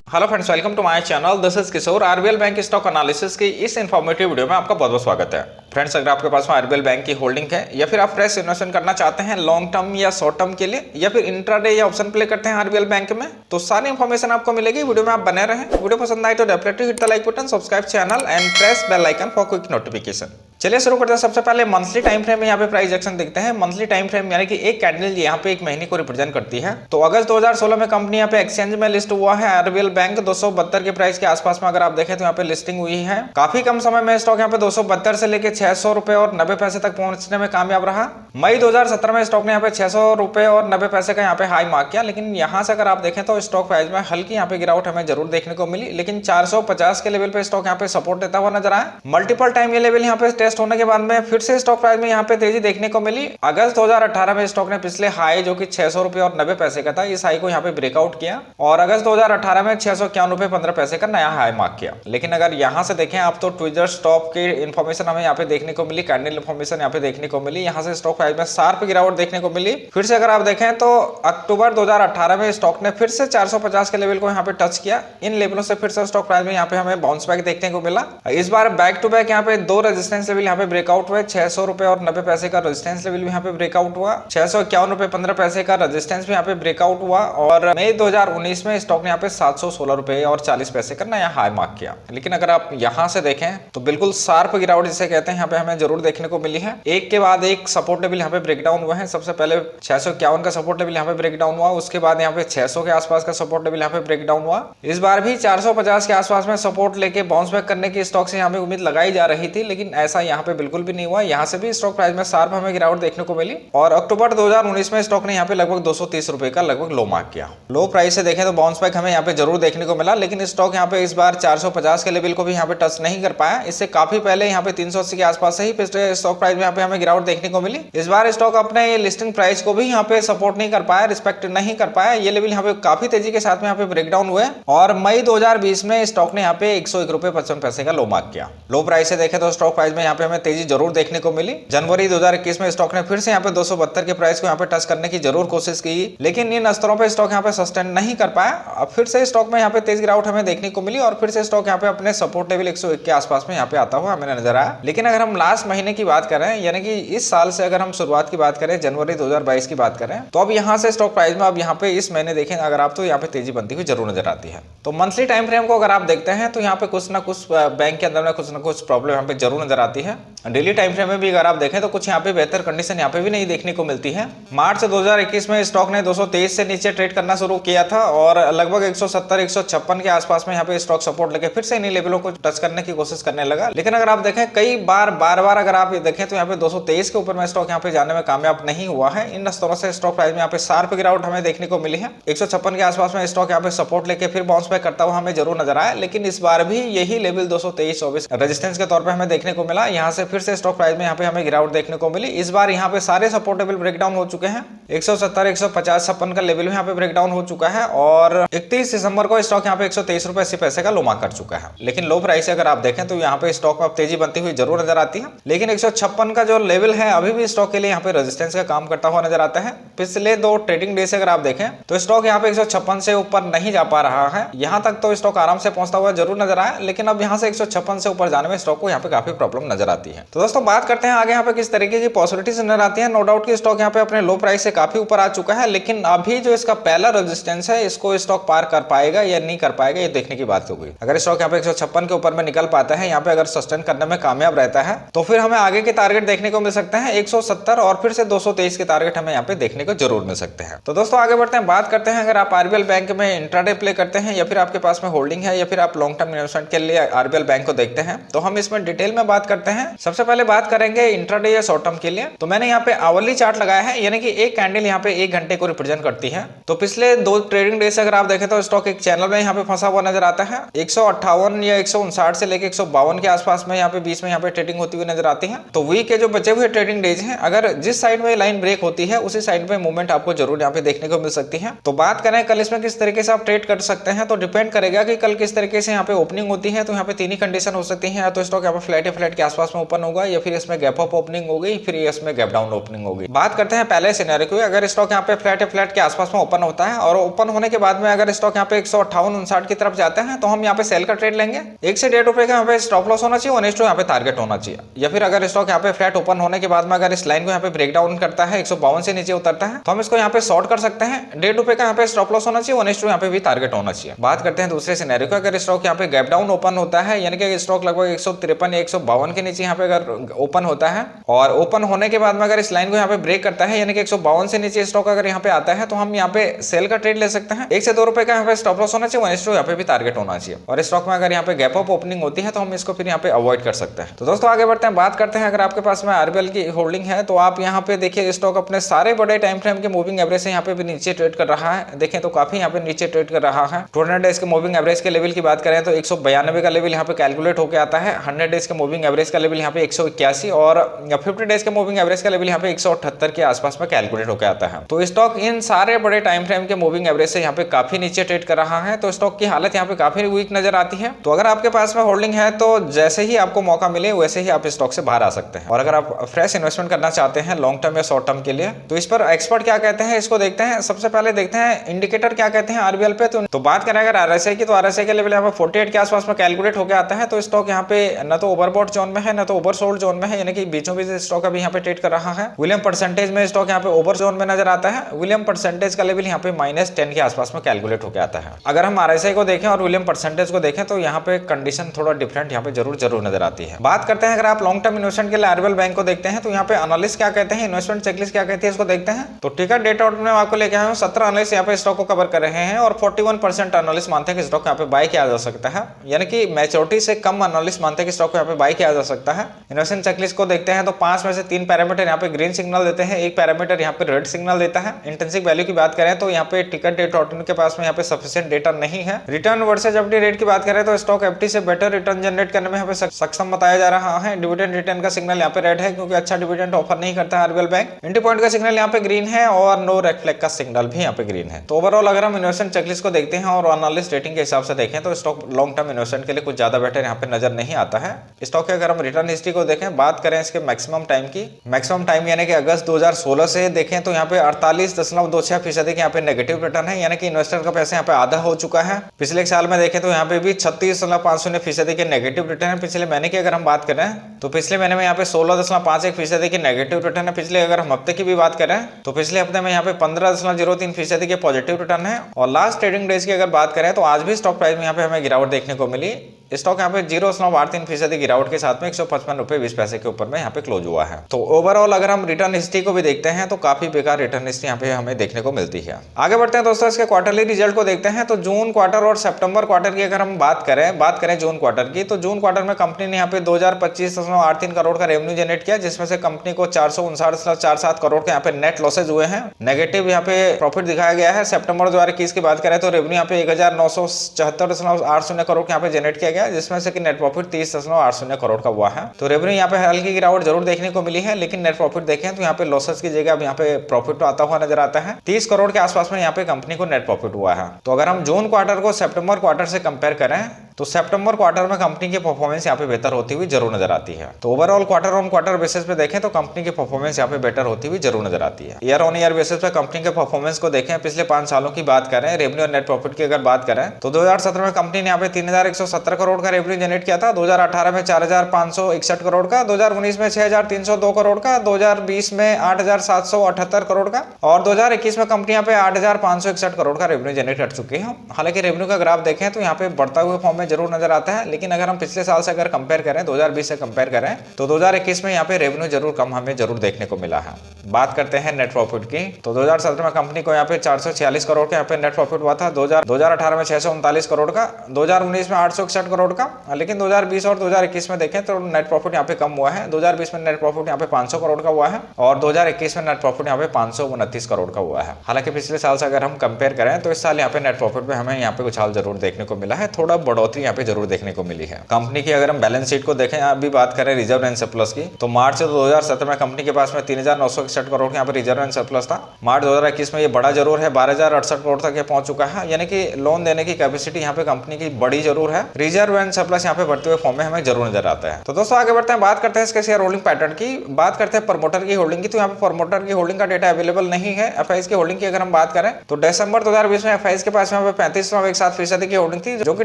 Hello friends, welcome to my channel. This is Kishore. RBL bank stock analysis की इस informative video में आपका बहुत बहुत स्वागत है। फ्रेंड्स, अगर आपके पास में आरबीएल बैंक की होल्डिंग है या फिर आप फ्रेश इन्वेस्टमेंट करना चाहते हैं लॉन्ग टर्म या शॉर्ट टर्म के लिए या फिर इंट्राडे या ऑप्शन प्ले करते हैं आरबीएल बैंक में, तो सारी इन्फॉर्मेशन आपको मिलेगी। वीडियो में आप बने रहें। वीडियो पसंद आए तो definitely hit the like button, subscribe channel and press bell icon for quick notification. चलिए शुरू करते हैं। सबसे पहले मंथली टाइम फ्रेम में यहाँ पे प्राइस एक्शन देखते हैं। मंथली टाइम फ्रेम यानी कि एक कैंडल यहाँ पे एक महीने को रिप्रेजेंट करती है। तो अगस्त 2016 में कंपनी यहाँ पे एक्सचेंज में लिस्ट हुआ है। आरबीएल बैंक 272 के प्राइस के आसपास में अगर आप देखें तो यहाँ पे लिस्टिंग हुई है। काफी कम समय में स्टॉक यहाँ पे 272 से लेके 600 रुपए और 90 पैसे तक पहुंचने में कामयाब रहा। मई 2017 में स्टॉक ने यहाँ पे 600 रुपए और 90 पैसे का यहाँ पे हाई मार्क किया, लेकिन यहाँ से अगर आप देखें तो स्टॉक प्राइस में हल्की यहाँ पे गिरावट हमें जरूर देखने को मिली, लेकिन 450 के लेवल पे स्टॉक यहाँ पे सपोर्ट देता हुआ नजर आया। मल्टीपल टाइम ये लेवल यहाँ पे टेस्ट होने के बाद में फिर से स्टॉक प्राइस में यहाँ पे तेजी देखने को मिली। अगस्त 2018 में स्टॉक ने पिछले हाई जो कि 600 रुपए और 90 पैसे का था, इस हाई को यहाँ पे ब्रेकआउट किया और अगस्त 2018 में 651 रुपए 15 पैसे का नया हाई मार्क किया। लेकिन अगर यहाँ से देखें आप तो ट्विटर स्टॉप की इन्फॉर्मेशन हमें यहाँ पे देखने को मिली, कैंडल इन्फॉर्मेशन यहाँ पे देखने को मिली। यहाँ से स्टॉक प्राइस में शार्प गिरावट देखने को मिली। फिर से अगर आप देखें तो अक्टूबर 2018 में स्टॉक ने फिर से 450 के लेवल को यहाँ पे टच किया। इन लेवलों से फिर से स्टॉक प्राइस में यहाँ पे हमें बाउंस बैक देखने को मिला। इस बार बैक टू बैक यहाँ पे दो रेजिस्टेंस लेवल यहाँ पे ब्रेकआउट हुए। 600 रुपए और 90 पैसे का रेजिस्टेंस लेवल भी यहाँ पे ब्रेकआउट हुआ। 651 रुपए 15 पैसे का रेजिस्टेंस भी यहाँ पे ब्रेकआउट हुआ और मई 2019 में स्टॉक ने यहाँ पे 716 रुपए और 40 पैसे का नया हाई मार्क किया। लेकिन अगर आप यहाँ से देखें तो बिल्कुल शार्प गिरावट जिसे कहते हैं यहाँ पे हमें जरूर देखने को मिली है। एक के बाद एक सपोर्ट लेवल यहाँ पे ब्रेकडाउन हुआ है। सबसे पहले 651 का सपोर्ट लेवल यहाँ पे ब्रेकडाउन हुआ, उसके बाद यहाँ पे 600 के आसपास का सपोर्ट लेवल यहाँ पे ब्रेकडाउन हुआ। इस बार भी 450 के आसपास में सपोर्ट लेके बाउंस बैक करने की स्टॉक से यहाँ पे उम्मीद लगाई जा रही थी, लेकिन ऐसा यहाँ पे बिल्कुल भी नहीं हुआ। यहाँ से भी स्टॉक प्राइस में शार्प हमें गिरावट देखने को मिली और अक्टूबर 2019 में स्टॉक ने यहाँ पे लगभग 230 रुपए का लगभग लो मार्क किया। लो प्राइस से देखें तो बाउंस बैक हमें यहाँ पे जरूर देखने को मिला, लेकिन स्टॉक यहाँ पे इस बार 450 के लेवल को भी यहाँ पे टच नहीं कर पाया। इससे काफी पहले यहाँ पे 380 के आसपास से ही पिछले स्टॉक प्राइस में यहाँ पे हमें गिरावट देखने को मिली। इस बार स्टॉक अपने लिस्टिंग प्राइस को भी यहाँ पे सपोर्ट नहीं कर पाया, रिस्पेक्ट नहीं कर पाया। ये लेवल यहाँ पे काफी तेजी के साथ में यहाँ पे ब्रेकडाउन हुए और मई 2020 में स्टॉक ने यहाँ पे 101 रुपए 55 पैसे का लो मार्क किया। लो प्राइस से देखें तो स्टॉक प्राइस में यहाँ पे हमें तेजी जरूर देखने को मिली। जनवरी 2021 में स्टॉक ने फिर से यहाँ पे 272 के प्राइस को यहाँ पे टच करने की जरूर कोशिश की, लेकिन इन स्तरों पे स्टॉक यहाँ पे सस्टेन नहीं कर पाया। अब फिर से स्टॉक में यहाँ पे तेज गिरावट हमें देखने को मिली और फिर से स्टॉक यहाँ पे अपने सपोर्ट लेवल 101 के आसपास में यहाँ पे आता हुआ हमें नजर आया। लेकिन अगर हम लास्ट महीने की बात करें, यानी कि इस साल से अगर हम शुरुआत की बात करें, जनवरी 2022 की बात करें, तो अब यहाँ से स्टॉक प्राइस में अब यहाँ पे इस महीने देखें अगर आप तो यहाँ पे तेजी बनती हुई जरूर नजर आती है। तो मंथली टाइम फ्रेम को अगर आप देखते हैं तो यहाँ पे कुछ ना कुछ बैंक के अंदर में कुछ ना कुछ प्रॉब्लम यहाँ पे जरूर नजर आती है। डेली टाइम फ्रेम में भी अगर आप देखें तो कुछ यहाँ पे बेहतर कंडीशन यहाँ पे भी नहीं देखने को मिलती है। मार्च 2021 में स्टॉक ने 223 से नीचे ट्रेड करना शुरू किया था और लगभग 170 156 के आसपास में यहाँ पे स्टॉक सपोर्ट लेके फिर से इन्हीं लेवलों को टच करने की कोशिश करने लगा। लेकिन अगर आप देखें कई बार अगर आप देखें तो यहाँ पे 223 के ऊपर में स्टॉक यहाँ पे जाने में कामयाब नहीं हुआ है। इन स्तरों से स्टॉक प्राइस में यहाँ पे शार्प गिरावट हमें देखने को मिली है। 156 के आसपास में स्टॉक यहाँ पे सपोर्ट लेके फिर बाउंस बैक करता हुआ हमें जरूर नजर आया, लेकिन इस बार भी यही लेवल 223-24 रेजिस्टेंस के तौर पर हमें देखने को मिला। यहाँ से फिर से स्टॉक प्राइस में यहाँ पे हमें गिरावट देखने को मिली। इस बार यहाँ पे सारे सपोर्ट लेवल ब्रेकडाउन हो चुके हैं। 170 150 56 का लेवल यहाँ पे ब्रेकडाउन हो चुका है और 31 दिसंबर को स्टॉक यहाँ पे 123 रुपए 80 पैसे का लो मार्क कर चुका है। लेकिन लो प्राइस से अगर आप देखें तो यहाँ पे स्टॉक में अब तेजी बनती हुई जरूर नजर आती है, लेकिन 156 का जो लेवल है अभी भी स्टॉक के लिए यहाँ पे रेजिस्टेंस का काम करता हुआ नजर आता है। पिछले 2 ट्रेडिंग डे से अगर आप देखें तो स्टॉक यहाँ पे 156 से ऊपर नहीं जा पा रहा है। यहाँ तक तो स्टॉक आराम से पहुंचता हुआ जरूर नजर आया, लेकिन अब यहाँ से 156 से ऊपर जाने में स्टॉक को यहाँ पे काफी प्रॉब्लम नजर आती है। तो दोस्तों बात करते हैं आगे यहाँ पे किस तरीके की पॉसिबिलिटीज नजर आती है। नो डाउट की स्टॉक यहाँ पे अपने लो प्राइस से काफी ऊपर आ चुका है, लेकिन अभी जो इसका पहला रेजिस्टेंस है इसको स्टॉक पार कर पाएगा या नहीं कर पाएगा ये देखने की बात होगी। अगर स्टॉक यहाँ पे 156 के ऊपर में निकल पाता है, यहाँ पे अगर सस्टेन करने में कामयाब रहता है, तो फिर हमें आगे के टारगेट देखने को मिल सकते हैं 170 और फिर से 223 के टारगेट हमें यहाँ पे देखने को जरूर मिल सकते हैं। तो दोस्तों आगे बढ़ते हैं, बात करते हैं अगर आप आरबीएल बैंक में इंट्राडे प्ले करते हैं या फिर आपके पास में होल्डिंग है या फिर आप लॉन्ग टर्म इन्वेस्टमेंट के लिए आरबीएल बैंक को देखते हैं, तो हम इसमें डिटेल में बात करते हैं। सबसे पहले बात करेंगे इंट्राडे या शॉर्ट टर्म के लिए। तो मैंने यहाँ पे आवरली चार्ट लगाया है, यानी कि एक कैंडल यहाँ पे 1 घंटे को रिप्रेजेंट करती है। तो पिछले 2 ट्रेडिंग डे से अगर आप देखें तो स्टॉक एक चैनल में यहाँ पे फंसा हुआ नजर आता है। 158 या 159 से लेके 152 के आसपास में यहाँ पे बीच में यहाँ पे ट्रेडिंग होती हुई नजर आती है। तो वीक के जो बचे हुए ट्रेडिंग डेज हैं, अगर जिस साइड में लाइन ब्रेक होती है उसी साइड में मूवमेंट आपको जरूर यहाँ पे देखने को मिल सकती है। तो बात करें कल इसमें किस तरीके से आप ट्रेड कर सकते हैं, तो डिपेंड करेगा कि कल किस तरीके से यहाँ पे ओपनिंग होती है। तो यहाँ पे 3 ही कंडीशन हो सकती है, या तो स्टॉक यहाँ पे फ्लैट के आसपास आसपास में ओपन होगा या फिर इसमें गैप अप ओपनिंग होगी, फिर इसमें गैप डाउन ओपनिंग होगी। बात करते हैं पहले सिनेरियो की। अगर स्टॉक यहाँ पे फ्लैट है, फ्लैट के आसपास में ओपन होता है और ओपन होने के बाद में अगर स्टॉक यहाँ पे 158-59 की तरफ जाते हैं तो हम यहाँ पे सेल का ट्रेड लेंगे। 1 से 1.5 रुपए का यहाँ पे स्टॉप लॉस होना चाहिए, 1:2 यहाँ पे टारगेट होना चाहिए। या फिर अगर स्टॉक यहाँ पे फ्लैट ओपन होने के बाद में अगर इस लाइन को यहाँ पे ब्रेक डाउन करता है, 152 से नीचे उतरता है, तो हम इसको यहाँ पे शॉर्ट कर सकते हैं। 1.5 रुपए का यहाँ पे स्टॉप लॉस होना चाहिए, 1:2 यहाँ पे भी टारगेट होना चाहिए। बात करते हैं दूसरे सिनेरियो का। अगर स्टॉक यहाँ पे गैप डाउन ओपन होता है, यानी कि स्टॉक लगभग 153 या 152 के नीचे यहाँ पे अगर ओपन होता है और ओपन होने के बाद में अगर इस लाइन को यहाँ पे ब्रेक करता है, यानी कि 152 से नीचे स्टॉक अगर यहाँ पे आता है, तो हम यहाँ पे सेल का ट्रेड ले सकते हैं। 1 से 2 रुपए का यहाँ पे स्टॉप लॉस होना चाहिए, 1:2 यहाँ पे भी टारगेट होना चाहिए। और स्टॉक में अगर यहाँ पे गैप अप ओपनिंग होती है तो हम इसको फिर यहाँ पे अवॉइड कर सकते हैं। तो दोस्तों आगे बढ़ते हैं, बात करते हैं अगर आपके पास में आरबीएल की होल्डिंग है तो आप यहाँ पे देखिए स्टॉक अपने सारे बड़े टाइम फ्रेम के मूविंग एवरेज से यहाँ पे भी नीचे ट्रेड कर रहा है। देखें तो काफी यहाँ पे नीचे ट्रेड कर रहा है। 200 डेज के मूविंग एवरेज के लेवल की बात करें तो 192 का लेवल यहाँ पे कैलकुलेट होकर आता है। 100 डेज के मूविंग एवरेज का लेवल यहाँ पे 181 और 50 डेज के मूविंग एवरेज का लेवल यहाँ पे 178 के आसपास में कैलकुलेट होकर आता है। तो स्टॉक इन सारे बड़े टाइम फ्रेम के मूविंग एवरेज से यहाँ पे काफी नीचे ट्रेड कर रहा है। तो स्टॉक की हालत यहाँ पे काफी वीक नजर आती है। तो अगर आपके पास में होल्डिंग है तो जैसे ही आपको मौका मिले वैसे ही आप स्टॉक से बाहर आ सकते हैं। और अगर आप फ्रेश इन्वेस्टमेंट करना चाहते हैं लॉन्ग टर्म या शॉर्ट टर्म के लिए तो इस पर एक्सपर्ट क्या कहते हैं इसको देखते हैं। सबसे पहले देखते हैं इंडिकेटर क्या कहते हैं आरबीएल पे। तो बात करें अगर आरएसआई की तो आरएसआई के लेवल यहाँ पे 48 के आसपास में कैलकुलेट होकर आता है। तो स्टॉक यहाँ पे न तो ओवरबॉट जोन में है न तो ओवरसोल्ड जोन में है, यानी कि बीचों बीच स्टॉक अभी यहाँ पे ट्रेड कर रहा है। विलियम परसेंटेज में स्टॉक यहाँ पे ओवर जोन में नजर आता है। विलियम परसेंटेज का लेवल यहाँ पे -10 के आसपास में कैलकुलेट होकर आता है। अगर हम आरएसआई को देखें और विलियम परसेंटेज को देखें तो यहाँ पे कंडीशन थोड़ा डिफरेंट यहाँ पे जरूर नजर आती है। बात करते हैं अगर आप लॉन्ग टर्म इन्वेस्टमेंट के लिए आरबीएल बैंक को देखते हैं तो यहाँ पे एनालिस्ट क्या कहते हैं, इन्वेस्टमेंट चेकलिस्ट क्या कहती है इसको देखते हैं। तो टिकट डेट आउट में आपको लेके आया हूँ 17 एनालिस्ट यहाँ पे स्टॉक को कवर कर रहे हैं और 41% एनालिस्ट मानते हैं कि स्टॉक यहाँ पे बाय किया जा सकता है, यानी कि मैच्योरिटी से कम एनालिस्ट मानते हैं कि स्टॉक को यहाँ पे बाय किया जा सकता है। इन्वेस्टमेंट चेकलिस्ट को देखते हैं तो 5 में से 3 पैरामीटर यहाँ पे ग्रीन सिग्नल देते हैं, 1 पैरामीटर यहाँ पे रेड सिग्नल देता है। इंट्रिंसिक वैल्यू की बात करें तो यहाँ पे टिकट डेट आउट के पास में यहाँ पे सफिशिएंट डेटा नहीं है। रिटर्न वर्सेज एफडी रेट की बात करें तो स्टॉक एफडी से बेटर रिटर्न जनरेट करने में यहाँ पे सक्षम बताया जा रहा है। डिविडेंड रिटर्न का सिग्नल यहाँ पे रेड है क्योंकि अच्छा डिविडेंड ऑफर नहीं करता है आरबीएल बैंक। एंट्री पॉइंट का सिग्नल यहाँ पे ग्रीन है और नो रेड फ्लैग का सिग्नल भी यहाँ पे ग्रीन है। तो ओवरऑल अगर हम इन्वेस्टमेंट चेकलिस्ट को देखते हैं और एनालिस्ट रेटिंग के हिसाब से देखें तो स्टॉक लॉन्ग टर्म इन्वेस्टमेंट के लिए कुछ ज्यादा बेटर यहाँ पे नजर नहीं आता है। स्टॉक की अगर हम रिटर्न हिस्ट्री को देखें, बात करें इसके मैक्सिमम टाइम की, मैक्सिमम टाइम यानी कि अगस्त 2016 से देखें तो यहाँ पे 48.26% के यहाँ पे नेगेटिव रिटर्न है, यानी कि इन्वेस्टर का पैसा यहाँ पे आधा हो चुका है। पिछले एक साल में देखें तो यहाँ पे भी 36.50% के नेगेटिव रिटर्न है। पिछले महीने की अगर हम बात करें तो पिछले महीने में यहाँ पे 16.51% की नेगेटिव रिटर्न है। पिछले अगर हम हफ्ते की भी बात करें तो पिछले हफ्ते में यहाँ पे 15.03% के पॉजिटिव रिटर्न है। और लास्ट ट्रेडिंग डेज की अगर बात करें तो आज भी स्टॉक प्राइस में यहाँ पे हमें गिरावट देखने को मिली। स्टॉक यहाँ पे 0.83% गिरावट के साथ में 155 रुपए 20 पैसे के ऊपर में यहाँ पे क्लोज हुआ है। तो ओवरऑल अगर हम रिटर्न हिस्ट्री को भी देखते हैं तो काफी बेकार रिटर्न हिस्ट्री यहाँ पे हमें देखने को मिलती है। आगे बढ़ते हैं दोस्तों, इसके क्वार्टरली रिजल्ट को देखते हैं। तो जून क्वार्टर और सितंबर क्वार्टर की अगर हम बात करें जून क्वार्टर की, तो जून क्वार्टर में कंपनी ने यहाँ पे 2025.83 करोड़ का रेवेन्यू जनरेट किया, जिसमें से कंपनी को 459.47 करोड़ के यहाँ पे नेट लॉसेज हुए हैं। नेगेटिव यहाँ पे प्रॉफिट दिखाया गया है। सितंबर 2021 की बात करें तो रेवेन्यू यहाँ पे 1974.80 करोड़ यहाँ पे जनरेट किया गया, जिसमें से कि नेट प्रॉफिट 30.80 करोड़ का हुआ है। तो रेवेन्यू यहाँ पे हल्की गिरावट जरूर देखने को मिली है, लेकिन नेट प्रॉफिट देखें तो यहाँ पे लॉसेस की जगह अब यहाँ पे प्रॉफिट आता हुआ नजर आता है। 30 करोड़ के आसपास में यहाँ पे कंपनी को नेट प्रॉफिट हुआ है। तो अगर हम जून क्वार्टर को सितंबर क्वार्टर से कंपेयर करें तो सितंबर क्वार्टर में कंपनी की परफॉर्मेंस यहाँ पे बेहतर होती हुई जरूर नजर आती है। तो overall quarter on quarter basis पे देखें तो कंपनी की परफॉर्मेंस यहाँ पे बेटर होती हुई जरूर नजर आती है। ईयर ऑन ईयर बेसिस पे कंपनी के परफॉर्मेंस को देखें, पिछले 5 सालों की बात करें, रेवेन्यू और नेट प्रॉफिट की अगर बात करें तो 2017 में कंपनी ने यहाँ पे 3117 करोड़ का रेवेन्यू जनरेट किया था, 2018 में 4561 करोड़ का, 2019 में 6302 करोड़ का, 2020 में 8778 करोड़ का और 2021 में कंपनी यहाँ पे 8561 करोड़ का रेवेन्यू जनरेट कर चुकी है। हालांकि रेवेन्यू का ग्राफ देखें तो यहाँ पे बढ़ता हुए फॉर्म में जरूर नजर आता है, लेकिन अगर हम पिछले साल से अगर कंपेयर करें 2020 से कंपेयर करें तो 2021 में यहाँ पे रेवेन्यू जरूर कम हमें जरूर देखने को मिला है। बात करते हैं नेट प्रॉफिट की, तो 2017 में कंपनी को यहाँ पे 446 करोड़ का यहाँ पे नेट प्रॉफिट हुआ था, 2018 में 639 करोड़ का, 2019 में 861 करोड़ का, लेकिन 2020 और 2021 में देखें तो नेट प्रॉफिट यहाँ पे कम हुआ है। 2020 में नेट प्रॉफिट यहाँ पे 500 करोड़ का हुआ है और 2021 में नेट प्रॉफिट यहाँ पे 529 करोड़ का हुआ है। हालांकि पिछले साल से अगर हम कंपेयर करें तो इस साल यहाँ पे नेट प्रॉफिट में हमें यहाँ पे कुछ हाल जरूर देखने को मिला है, थोड़ा बढ़ोतरी बढ़ोतरी यहाँ पे जरूर देखने को मिली है। कंपनी की अगर हम बैलेंस शीट को देखें, अभी बात करें रिजर्व एंड सरप्लस की, तो मार्च 2017 में कंपनी के पास में 3,961 करोड़ यहाँ पे रिजर्व एंड सरप्लस था। मार्च 2021 में ये बड़ा जरूर है, 12,068 करोड़ तक ये पहुंच चुका है, यानी कि लोन देने की कैपेसिटी यहाँ पे कंपनी की बड़ी जरूर है। रिजर्व एंड सरप्लस यहाँ पे बढ़ते हुए फॉर्म में हमें जरूर नजर आता है। तो दोस्तों आगे बढ़ते हैं, बात करते हैं इसके शेयर होल्डिंग पैटर्न की। बात करते हैं प्रमोटर की होल्डिंग की, तो यहाँ पे प्रमोटर की होल्डिंग का डेटा अवेलेबल नहीं है। एफआईज की होल्डिंग की अगर हम बात करें तो दिसंबर 2020 में एफआईज के पास में 35.17% की होल्डिंग थी, जो कि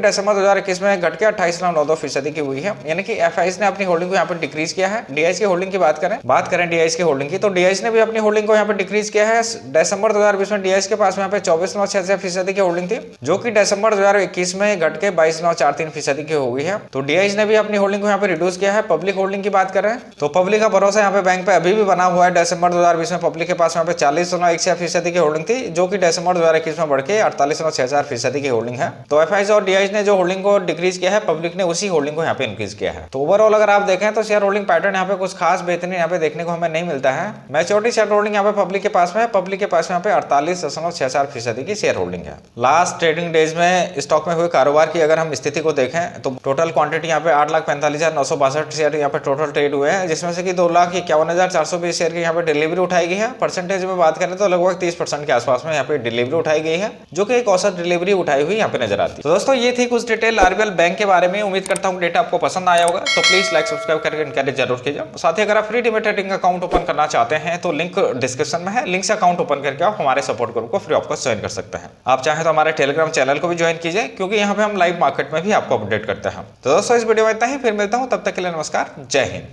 दिसंबर 2021 में घट के 28.92% की हुई है, यानी कि एफआईज ने अपनी होल्डिंग को यहाँ पे डिक्रीज किया है। डीआईज की होल्डिंग की बात करें डीआईज की होल्डिंग की, तो डीआईज ने भी अपनी होल्डिंग को यहाँ पे डिक्रीज किया है। दिसंबर 2020 में डीआईज के पास में 24.66% की होल्डिंग थी, जो कि दिसंबर 2021 में घट के 22.43% की हो गई है। तो डीआईज ने भी अपनी होल्डिंग को यहाँ पे रिड्यूस किया है। पब्लिक होल्डिंग की बात करें तो पब्लिक का भरोसा यहाँ पे बैंक पे अभी भी बना हुआ है। दिसंबर 2020 में पब्लिक के पास में 40.16% की होल्डिंग थी, जो कि दिसंबर 2021 में बढ़ के 48.64% की होल्डिंग है। तो एफआईज और डीआईज ने जो होल्डिंग को डिक्रीज किया है, पब्लिक ने उसी होल्डिंग को यहाँ पे इंक्रीज किया है। तो ओवरऑल अगर आप देखें तो शेयर होल्डिंग पैटर्न यहाँ पे कुछ खास बेहतरीन यहाँ पे देखने को हमें नहीं मिलता है। मैच्योरिटी शेयर होल्डिंग यहाँ पे पब्लिक के पास में 48.48% की शेयर होल्डिंग है। लास्ट ट्रेडिंग डेज में स्टॉक में हुए कारोबार की अगर हम स्थिति को देखें तो टोटल क्वांटिटी यहाँ पे 8,45,962 शेयर यहाँ पे टोटल ट्रेड हुए हैं, जिसमें से कि 2,51,420 शेयर की यहाँ पे डिलीवरी उठाई गई है। परसेंटेज में बात करें तो लगभग 30% के आसपास में यहाँ पे डिलीवरी उठाई गई है, जो कि एक औसत डिलीवरी उठाई हुई यहाँ पे नजर आती है। तो दोस्तों ये थी कुछ डिटेल आरबीएल बैंक के बारे में। उम्मीद करता हूँ डेटा आपको पसंद आया होगा, तो प्लीज लाइक सब्सक्राइब करके इनकरेज जरूर कीजिए। साथ ही अगर आप free demat trading account open करना चाहते हैं तो लिंक डिस्क्रिप्शन में है, लिंक से अकाउंट ओपन करके आप हमारे सपोर्ट ग्रुप को फ्री ऑफ कॉस्ट ज्वाइन कर सकते हैं। आप चाहें तो हमारे टेलीग्राम चैनल को भी ज्वाइन कीजिए, क्योंकि यहाँ पे हम लाइव मार्केट में भी आपको अपडेट करते हैं। तो दोस्तों इस वीडियो में इतना ही, फिर मिलता हूँ, तब तक के लिए नमस्कार, जय हिंद।